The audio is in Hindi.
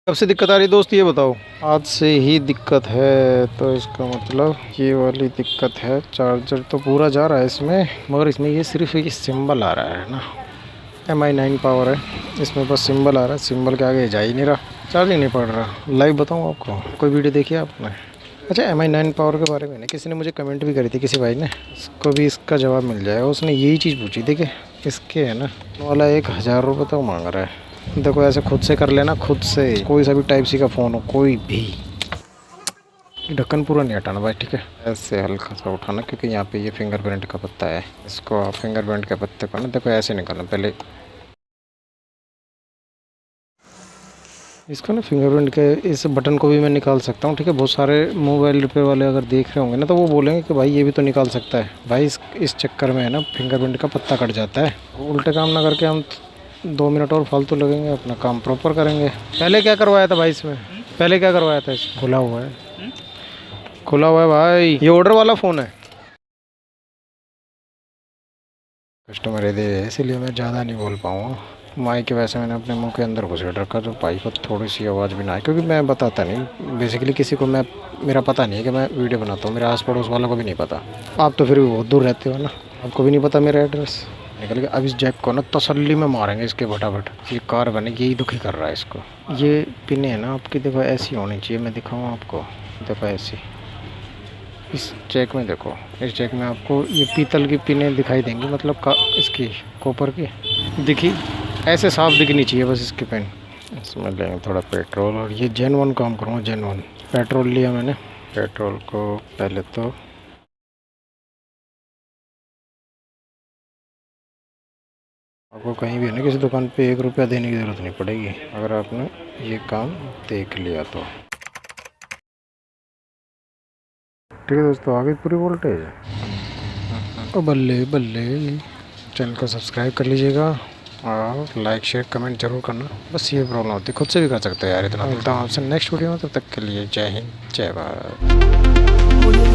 कब से दिक्कत आ रही है दोस्त ये बताओ। आज से ही दिक्कत है तो इसका मतलब ये वाली दिक्कत है। चार्जर तो पूरा जा रहा है इसमें, मगर इसमें ये सिर्फ ये सिंबल आ रहा है ना। Mi9 पावर है, इसमें बस सिंबल आ रहा है, सिंबल के आगे जा ही नहीं रहा, चार्ज ही नहीं पड़ रहा। लाइव बताऊँ आपको, कोई वीडियो देखी आपने? अच्छा, Mi9 पावर के बारे में ना किसी ने मुझे कमेंट भी करी थी, किसी भाई ने, इसको भी इसका जवाब मिल जाएगा। उसने यही चीज़ पूछी थी कि इसके है ना वाला 1000 रुपये तो मांग रहा है। देखो ऐसे खुद से कर लेना, खुद से कोई सा भी टाइप सी का फ़ोन हो, कोई भी ढक्कन पूरा नहीं हटाना भाई, ठीक है। ऐसे हल्का सा उठाना, क्योंकि यहाँ पे ये फिंगरप्रिंट का पत्ता है। इसको आप फिंगरप्रिंट के पत्ते को ना देखो ऐसे निकालना पहले। इसको ना फिंगरप्रिंट के इस बटन को भी मैं निकाल सकता हूँ, ठीक है। बहुत सारे मोबाइल रिपेयर वाले अगर देख रहे होंगे ना तो वो बोलेंगे कि भाई ये भी तो निकाल सकता है। भाई इस चक्कर में है ना फिंगरप्रिंट का पत्ता कट जाता है। उल्टे काम ना करके हम 2 मिनट और फालतू लगेंगे, अपना काम प्रॉपर करेंगे। पहले क्या करवाया था भाई इसमें? पहले क्या करवाया था इसमें? खुला हुआ है, खुला हुआ है भाई। ये ऑर्डर वाला फ़ोन है, कस्टमर दे इसीलिए मैं ज़्यादा नहीं बोल पाऊँगा। माइक वैसे मैंने अपने मुंह के अंदर घुसेड़ रखा तो भाई को थोड़ी सी आवाज़ भी ना आए, क्योंकि मैं बताता नहीं बेसिकली किसी को। मेरा पता नहीं है कि मैं वीडियो बनाता हूँ, मेरे आस पड़ोस वालों को भी नहीं पता। आप तो फिर भी बहुत दूर रहते हो ना, आपको भी नहीं पता मेरा एड्रेस। निकल के अब इस जैक को ना तसल्ली में मारेंगे इसके फटाफट। ये कार बने यही दुखी कर रहा है इसको। ये पिने है ना आपकी, देखो ऐसी होनी चाहिए, मैं दिखाऊँ आपको, देखो ऐसी। इस चेक में देखो, इस चेक में आपको ये पीतल की पिनें दिखाई देंगी, मतलब इसकी कॉपर की दिखी, ऐसे साफ दिखनी चाहिए बस इसकी पेन। इसमें लेंगे थोड़ा पेट्रोल, और ये जेन 1 काम करूँगा। जेन 1 पेट्रोल लिया मैंने। पेट्रोल को पहले तो आपको कहीं भी है ना किसी दुकान पे 1 रुपया देने की ज़रूरत नहीं पड़ेगी, अगर आपने ये काम देख लिया तो। ठीक है दोस्तों, आ गई पूरी वोल्टेज। ओ बल्ले बल्ले। चैनल को सब्सक्राइब कर लीजिएगा और लाइक शेयर कमेंट जरूर करना। बस ये प्रॉब्लम होती है, खुद से भी कर सकते हैं यार इतना। मिलता हूँ आपसे नेक्स्ट वीडियो में, तब तक के लिए जय हिंद जय भारत।